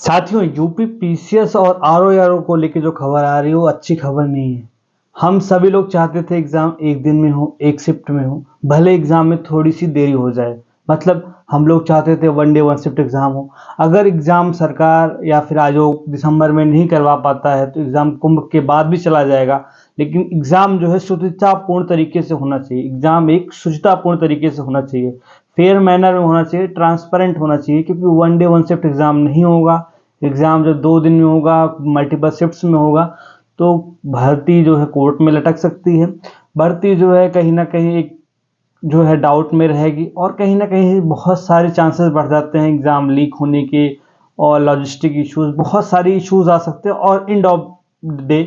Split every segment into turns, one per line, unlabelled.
साथियों, UP PCS और RO को लेके जो खबर आ रही है वो अच्छी खबर नहीं है। हम सभी लोग चाहते थे एग्जाम एक दिन में हो, एक शिफ्ट में हो, भले एग्जाम में थोड़ी सी देरी हो जाए। मतलब हम लोग चाहते थे one day one shift exam हो। अगर एग्जाम सरकार या फिर आयोग दिसंबर में नहीं करवा पाता है तो एग्जाम कुंभ के बाद भी चला जाएगा। लेकिन एग्जाम जो है शुचितापूर्ण तरीके से होना चाहिए। एग्जाम एक शुचितापूर्ण तरीके से होना चाहिए, फेयर मैनर में होना चाहिए, ट्रांसपेरेंट होना चाहिए। क्योंकि one day one shift exam नहीं होगा, एग्जाम जब 2 दिन में होगा, मल्टीपल शिफ्ट्स में होगा, तो भर्ती जो है कोर्ट में लटक सकती है। भर्ती जो है कहीं ना कहीं एक जो है डाउट में रहेगी, और कहीं ना कहीं बहुत सारे चांसेस बढ़ जाते हैं एग्जाम लीक होने के, और लॉजिस्टिक इश्यूज, बहुत सारे इश्यूज आ सकते हैं। और एंड ऑफ डे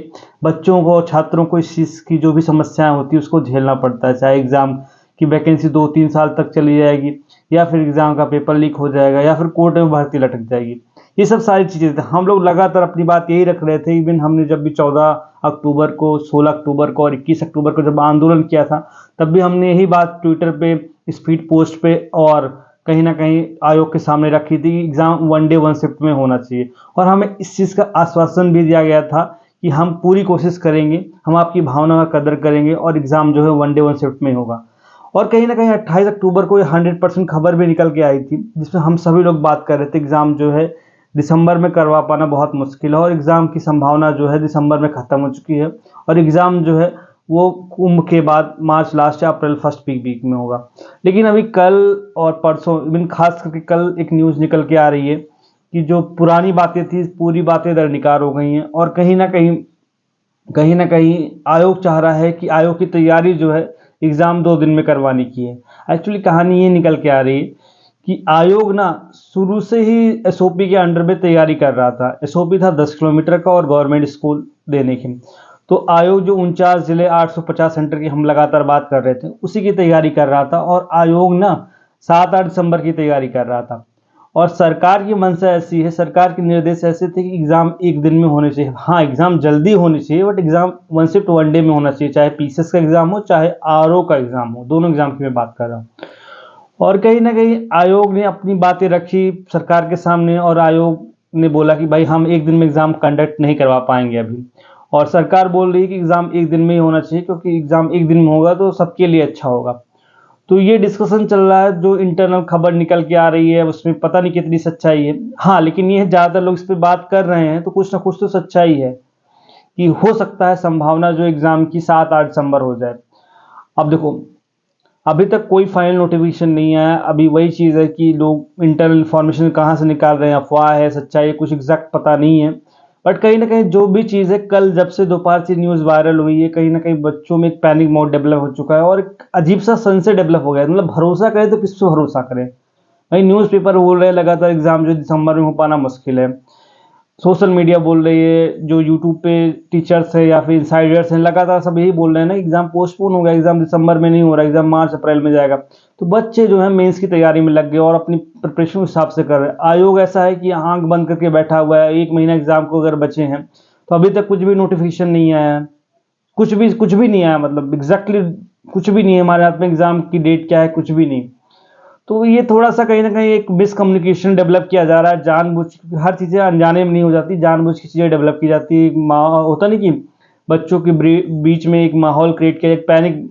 बच्चों को, छात्रों को इस चीज़ की जो भी समस्याएं होती है उसको झेलना पड़ता है। चाहे एग्जाम की वैकेंसी 2-3 साल तक चली जाएगी, या फिर एग्जाम का पेपर लीक हो जाएगा, या फिर कोर्ट में भर्ती लटक जाएगी। ये सब सारी चीज़ें थे। हम लोग लगातार अपनी बात यही रख रहे थे। इवन हमने जब भी 14 अक्टूबर को, 16 अक्टूबर को और 21 अक्टूबर को जब आंदोलन किया था, तब भी हमने यही बात ट्विटर पे, स्पीड पोस्ट पे और कहीं ना कहीं आयोग के सामने रखी थी कि exam one day one shift में होना चाहिए। और हमें इस चीज़ का आश्वासन भी दिया गया था कि हम पूरी कोशिश करेंगे, हम आपकी भावना का कदर करेंगे और एग्जाम जो है वन डे वन शिफ्ट में होगा। और कहीं ना कहीं 28 अक्टूबर को 100% खबर भी निकल के आई थी, जिसमें हम सभी लोग बात कर रहे थे एग्जाम जो है दिसंबर में करवा पाना बहुत मुश्किल है, और एग्ज़ाम की संभावना जो है दिसंबर में ख़त्म हो चुकी है। और एग्ज़ाम जो है वो कुंभ के बाद मार्च लास्ट या अप्रैल फर्स्ट वीक में होगा। लेकिन अभी कल और परसों, इवन खास करके कल एक न्यूज़ निकल के आ रही है कि जो पुरानी बातें थी पूरी बातें दरनिकार हो गई हैं। और कहीं ना कहीं आयोग चाह रहा है कि आयोग की तैयारी जो है एग्ज़ाम 2 दिन में करवाने की है। एक्चुअली कहानी ये निकल के आ रही है कि आयोग ना शुरू से ही एसओपी के अंडर में तैयारी कर रहा था। एसओपी था 10 किलोमीटर का और गवर्नमेंट स्कूल देने की। तो आयोग जो 49 जिले 850 सेंटर की हम लगातार बात कर रहे थे, उसी की तैयारी कर रहा था। और आयोग ना 7-8 दिसंबर की तैयारी कर रहा था। और सरकार की मंशा ऐसी है, सरकार के निर्देश ऐसे थे कि एग्जाम एक दिन में होने चाहिए। हाँ, एग्जाम जल्दी होनी चाहिए, but exam one shift one day में होना चाहिए। चाहे पीसीएस का एग्जाम हो, चाहे आरओ का एग्जाम हो, दोनों एग्जाम की मैं बात कर रहा हूँ। और कहीं ना कहीं आयोग ने अपनी बातें रखी सरकार के सामने, और आयोग ने बोला कि भाई हम एक दिन में एग्जाम कंडक्ट नहीं करवा पाएंगे अभी। और सरकार बोल रही है कि एग्जाम एक दिन में ही होना चाहिए, क्योंकि एग्जाम एक दिन में होगा तो सबके लिए अच्छा होगा। तो ये डिस्कशन चल रहा है, जो इंटरनल खबर निकल के आ रही है उसमें पता नहीं कितनी सच्चाई है। हाँ, लेकिन ये ज़्यादातर लोग इस पर बात कर रहे हैं तो कुछ ना कुछ तो सच्चाई है कि हो सकता है संभावना जो एग्जाम की 7-8 दिसंबर हो जाए। अब देखो, अभी तक कोई फाइनल नोटिफिकेशन नहीं आया। अभी वही चीज़ है कि लोग इंटरनल इन्फॉर्मेशन कहाँ से निकाल रहे हैं, अफवाह है, सच्चाई है, कुछ एग्जैक्ट पता नहीं है। बट कहीं ना कहीं जो भी चीज़ है, कल जब से दोपहर से न्यूज़ वायरल हुई है, कहीं ना कहीं बच्चों में एक पैनिक मोड डेवलप हो चुका है, और एक अजीब सा संशय डेवलप हो गया है। मतलब भरोसा करें तो किस पे भरोसा करें। भाई न्यूज़पेपर बोल रहे हैं लगातार एग्जाम जो दिसंबर में हो पाना मुश्किल है, सोशल मीडिया बोल रही है, जो यूट्यूब पे टीचर्स है या फिर इंसाइडर्स हैं, लगातार सब यही बोल रहे हैं ना, एग्जाम पोस्टपोन हो गया, एग्जाम दिसंबर में नहीं हो रहा, एग्जाम मार्च अप्रैल में जाएगा। तो बच्चे जो है मेंस की तैयारी में लग गए और अपनी प्रिपरेशन उस हिसाब से कर रहे हैं। आयोग ऐसा है कि आंख बंद करके बैठा हुआ है, 1 महीना एग्जाम को अगर बचे हैं तो अभी तक कुछ भी नोटिफिकेशन नहीं आया है, कुछ भी नहीं आया। मतलब एग्जैक्टली कुछ भी नहीं है हमारे हाथ में, एग्जाम की डेट क्या है कुछ भी नहीं। तो ये थोड़ा सा कहीं ना कहीं एक मिसकम्युनिकेशन डेवलप किया जा रहा है। जानबूझ हर चीज़ें अनजाने में नहीं हो जाती, जानबूझ की चीज़ें डेवलप की जाती है। होता नहीं कि बच्चों के बीच में एक माहौल क्रिएट किया, एक पैनिक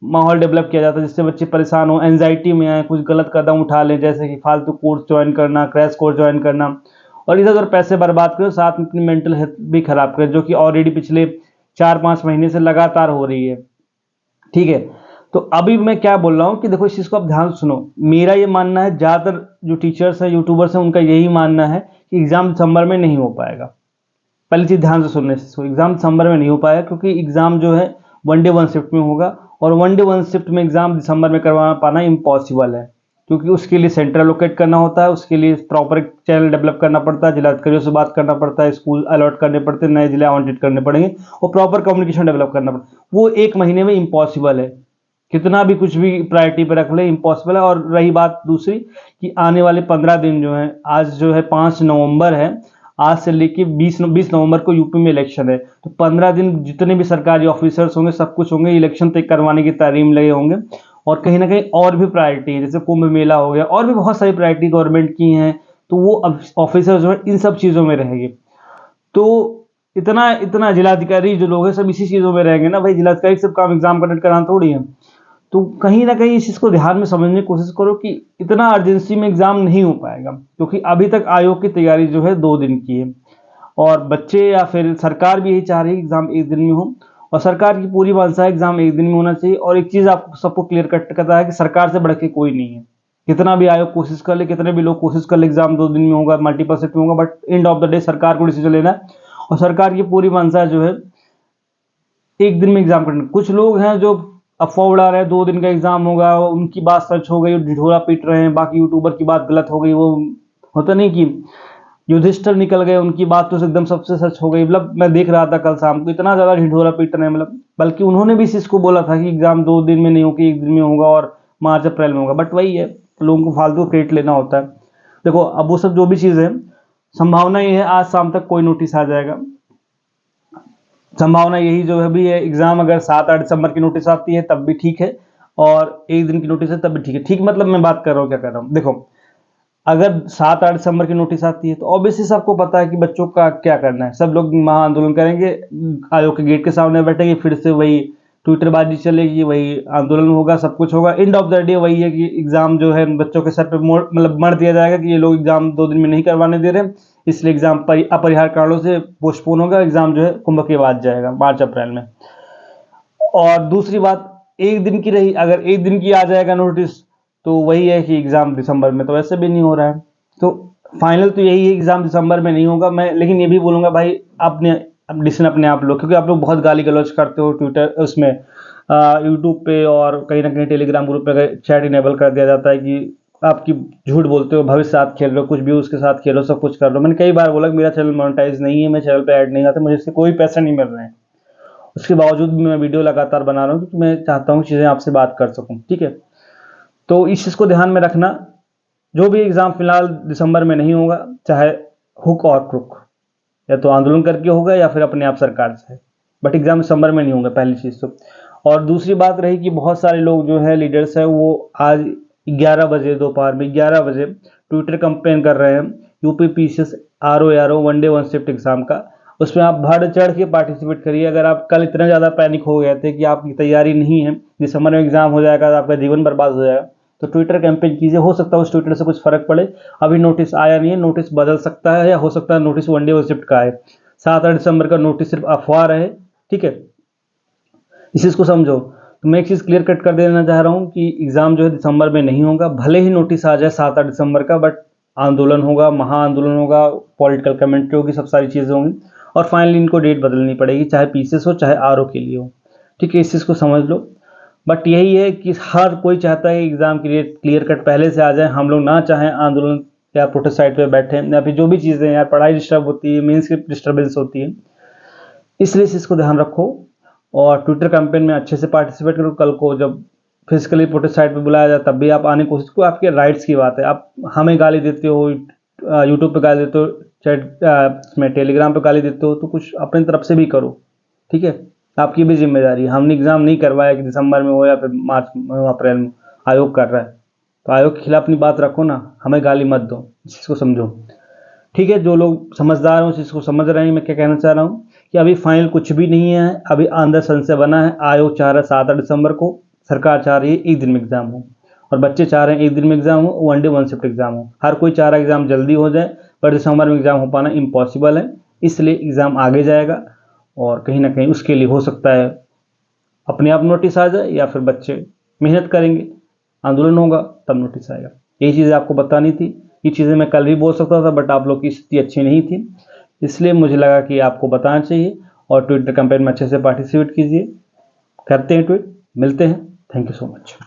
माहौल डेवलप किया जाता है, जिससे बच्चे परेशान हो, एंजाइटी में आए, कुछ गलत कदम उठा लें, जैसे कि फालतू कोर्स ज्वाइन करना, क्रैश कोर्स ज्वाइन करना, और इधर उधर पैसे बर्बाद करो, साथ में अपनी मेंटल हेल्थ भी खराब करें, जो कि ऑलरेडी पिछले 4-5 महीने से लगातार हो रही है। ठीक है, तो अभी मैं क्या बोल रहा हूँ कि देखो, इस चीज़ को आप ध्यान से सुनो। मेरा ये मानना है, ज़्यादातर जो टीचर्स हैं, यूट्यूबर्स हैं, उनका यही मानना है कि एग्ज़ाम दिसंबर में नहीं हो पाएगा। पहली चीज़ ध्यान से सुनने से, एग्ज़ाम दिसंबर में नहीं हो पाएगा, क्योंकि एग्ज़ाम जो है वन डे वन शिफ्ट में होगा, और वन डे वन शिफ्ट में एग्ज़ाम दिसंबर में करवा पाना इम्पॉसिबल है। क्योंकि उसके लिए सेंटर लोकेट करना होता है, उसके लिए प्रॉपर एक चैनल डेवलप करना पड़ता है, जिलाधिकारियों से बात करना पड़ता है, स्कूल अलॉट करने पड़ते हैं, नए जिले आवंटित करने पड़ेंगे, और प्रॉपर कम्युनिकेशन डेवलप करना पड़ता है। वो 1 महीने में इम्पॉसिबल है, कितना भी कुछ भी प्रायोरिटी पे रख ले, इम्पॉसिबल है। और रही बात दूसरी कि आने वाले 15 दिन जो है, आज जो है 5 नवंबर है, आज से लेके 20 नवंबर को यूपी में इलेक्शन है। तो 15 दिन जितने भी सरकारी ऑफिसर्स होंगे, सब कुछ होंगे, इलेक्शन तय करवाने की तैयारी में लगे होंगे। और कहीं ना कहीं और भी प्रायोरिटी है, जैसे कुंभ मेला हो गया, और भी बहुत सारी प्रायोरिटी गवर्नमेंट की हैं। तो वो ऑफिसर जो है इन सब चीज़ों में रहेंगे। तो इतना जिलाधिकारी जो लोग हैं सब इसी चीज़ों में रहेंगे ना भाई, जिलाधिकारी सब काम एग्जाम कंडक्ट कराना थोड़ी है। तो कहीं ना कहीं इस चीज़ को ध्यान में समझने की कोशिश करो कि इतना अर्जेंसी में एग्जाम नहीं हो पाएगा, क्योंकि अभी तक आयोग की तैयारी जो है 2 दिन की है, और बच्चे या फिर सरकार भी यही चाह रही है एग्जाम एक दिन में हो, और सरकार की पूरी मंशा है एग्जाम एक दिन में होना चाहिए। और एक चीज़ आपको सबको क्लियर कट करता है कि सरकार से बढ़ के कोई नहीं है। कितना भी आयोग कोशिश कर ले, कितने भी लोग कोशिश कर ले एग्जाम 2 दिन में होगा, मल्टीपल शिफ्ट में होगा, but end of the day सरकार को डिसीजन लेना है, और सरकार की पूरी मंशा जो है एक दिन में एग्जाम करना। कुछ लोग हैं जो अफवाह उड़ा रहे हैं 2 दिन का एग्जाम होगा, उनकी बात सच हो गई, ढिढोरा पीट रहे हैं, बाकी यूट्यूबर की बात गलत हो गई। वो होता नहीं कि युधिष्ठिर निकल गए, उनकी बात तो एकदम सबसे सच हो गई। मतलब मैं देख रहा था कल शाम को इतना ज़्यादा ढिढोरा पीट रहे हैं, मतलब बल्कि उन्होंने भी इस चीज़ को बोला था कि एग्जाम 2 दिन में नहीं होगी, एक दिन में होगा और मार्च अप्रैल में होगा। बट वही है, लोगों को फालतू क्रेडिट लेना होता है। देखो अब वो सब जो भी चीज़ है, संभावना ये है आज शाम तक कोई नोटिस आ जाएगा। संभावना यही जो है भी है, एग्जाम अगर 7-8 दिसंबर की नोटिस आती है तब भी ठीक है, और एक दिन की नोटिस है तब भी ठीक है। ठीक मतलब मैं बात कर रहा हूँ क्या कर रहा हूँ, देखो अगर 7-8 दिसंबर की नोटिस आती है तो ऑब्वियसली सबको पता है कि बच्चों का क्या करना है। सब लोग महा आंदोलन करेंगे, आयोग के गेट के सामने बैठेंगे, फिर से वही ट्विटरबाजी चलेगी, वही आंदोलन होगा, सब कुछ होगा। एंड ऑफ द डे वही है कि एग्जाम जो है बच्चों के सर पे मतलब मर दिया जाएगा कि ये लोग एग्जाम 2 दिन में नहीं करवाने दे रहे, इसलिए एग्जाम अपरिहार्य कारणों से पोस्टपोन होगा। एग्जाम जो है कुंभ के बाद जाएगा, मार्च अप्रैल में। और दूसरी बात एक दिन की रही, अगर एक दिन की आ जाएगा नोटिस तो वही है कि एग्जाम दिसंबर में तो वैसे भी नहीं हो रहा है। तो फाइनल तो यही है, एग्जाम दिसंबर में नहीं होगा। मैं लेकिन ये भी बोलूँगा भाई आपने डिसीजन अपने आप लो, क्योंकि आप लोग बहुत गाली गलौज करते हो ट्विटर उसमें, यूट्यूब पे, और कहीं ना कहीं टेलीग्राम ग्रुप पे चैट इनेबल कर दिया जाता है कि आपकी झूठ बोलते हो, भविष्य साथ खेल रहे हो, कुछ भी उसके साथ खेलो, सब कुछ कर रहे हो। मैंने कई बार बोला कि मेरा चैनल मोनेटाइज नहीं है, मैं चैनल पे ऐड नहीं आता, मुझे इससे कोई पैसा नहीं मिल रहे हैं। उसके बावजूद भी मैं वीडियो लगातार बना रहा हूँ क्योंकि मैं चाहता हूँ चीज़ें आपसे बात कर सकूँ, ठीक है। तो इस चीज़ को ध्यान में रखना, जो भी एग्ज़ाम फिलहाल दिसंबर में नहीं होगा, चाहे हुक और क्रुक, या तो आंदोलन करके होगा या फिर अपने आप सरकार से, बट एग्ज़ाम दिसंबर में नहीं होगा, पहली चीज़ तो। और दूसरी बात रही कि बहुत सारे लोग जो है लीडर्स हैं वो आज 11 बजे दोपहर में 11 बजे ट्विटर कैंपेन कर रहे हैं UP PCS RO one day one shift exam का। उसमें आप बढ़ चढ़ के पार्टिसिपेट करिए। अगर आप कल इतने ज़्यादा पैनिक हो गए थे कि आपकी तैयारी नहीं है, दिसंबर में एग्ज़ाम हो जाएगा, आपका जीवन बर्बाद हो जाएगा, तो ट्विटर कैंपेन कीजिए। हो सकता है उस ट्विटर से कुछ फर्क पड़े। अभी नोटिस आया नहीं है, नोटिस बदल सकता है, या हो सकता है नोटिस वनडे वन शिफ्ट का है। 7-8 दिसंबर का नोटिस सिर्फ अफवाह रहे, ठीक है, इस चीज़ को समझो। तो मैं एक चीज़ क्लियर कट कर देना चाह रहा हूँ कि एग्ज़ाम जो है दिसंबर में नहीं होगा, भले ही नोटिस आ जाए 7-8 दिसंबर का, बट आंदोलन होगा, महा आंदोलन होगा, पॉलिटिकल कमेंट्री होगी, सब सारी चीज़ें होंगी, और फाइनली इनको डेट बदलनी पड़ेगी, चाहे पीसीएस हो चाहे आरओ के लिए हो, ठीक है। इस चीज़ को समझ लो। बट यही है कि हर कोई चाहता है एग्ज़ाम की डेट क्लियर कट पहले से आ जाए। हम लोग ना चाहें आंदोलन या प्रोटेस्ट साइट पर बैठे, या फिर जो भी चीज़ें यार, पढ़ाई डिस्टर्ब होती है, मेंस की डिस्टर्बेंस होती है, इसलिए इस चीज़ को ध्यान रखो। और ट्विटर कैंपेन में अच्छे से पार्टिसिपेट करो। कल को जब फिजिकली प्रोटेस्ट साइट पे बुलाया जाए तब भी आप आने की कोशिश करो, आपके राइट्स की बात है। आप हमें गाली देते हो, यूट्यूब पे गाली देते हो, चैट में टेलीग्राम पे गाली देते हो, तो कुछ अपनी तरफ से भी करो, ठीक है। आपकी भी जिम्मेदारी है। हमने एग्ज़ाम नहीं करवाया कि दिसंबर में हो या फिर मार्च में हो, अप्रैल में, आयोग कर रहा है, तो आयोग के खिलाफ अपनी बात रखो ना, हमें गाली मत दो, इस चीज़ को समझो, ठीक है। जो लोग समझदार हैं उस चीज़ को समझ रहे हैं। मैं क्या कहना चाह रहा हूँ कि अभी फाइनल कुछ भी नहीं है, अभी अंदर संशय बना है। आयोग चाह रहा है 7-8 दिसंबर को, सरकार चाह रही है एक दिन में एग्जाम हो, और बच्चे चाह रहे हैं एक दिन में एग्जाम हो, वनडे वन शिफ्ट एग्जाम हो। हर कोई चाह रहा है एग्जाम जल्दी हो जाए, पर दिसंबर में एग्जाम हो पाना इम्पॉसिबल है, इसलिए एग्जाम आगे जाएगा। और कहीं ना कहीं उसके लिए हो सकता है अपने आप नोटिस आ जाए, या फिर बच्चे मेहनत करेंगे, आंदोलन होगा, तब नोटिस आएगा। यही चीज़ें आपको बतानी थी। ये चीज़ें मैं कल भी बोल सकता था, बट आप लोग की स्थिति अच्छी नहीं थी, इसलिए मुझे लगा कि आपको बताना चाहिए। और ट्विटर कैंपेन में अच्छे से पार्टिसिपेट कीजिए। करते हैं ट्वीट, मिलते हैं। Thank you so much.